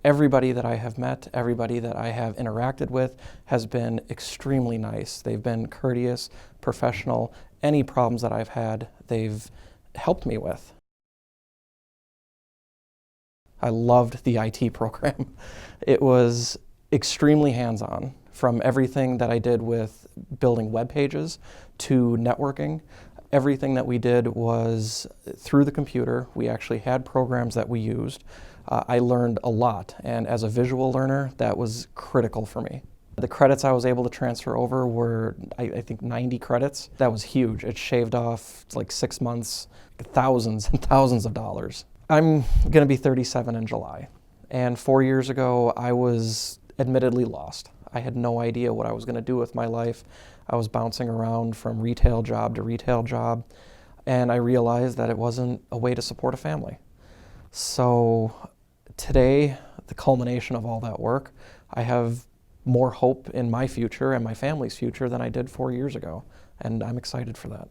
Everybody that I have met, everybody that I have interacted with has been extremely nice. They've been courteous, professional. Any problems that I've had, they've helped me with. I loved the IT program. It was extremely hands-on, from everything that I did with building web pages to networking. Everything that we did was through the computer. We actually had programs that we used. I learned a lot, and as a visual learner, that was critical for me. The credits I was able to transfer over were, I think, 90 credits. That was huge. It shaved off like 6 months, thousands and thousands of dollars. I'm going to be 37 in July, and 4 years ago, I was admittedly lost. I had no idea what I was going to do with my life. I was bouncing around from retail job to retail job, and I realized that it wasn't a way to support a family. So today, the culmination of all that work, I have more hope in my future and my family's future than I did 4 years ago, and I'm excited for that.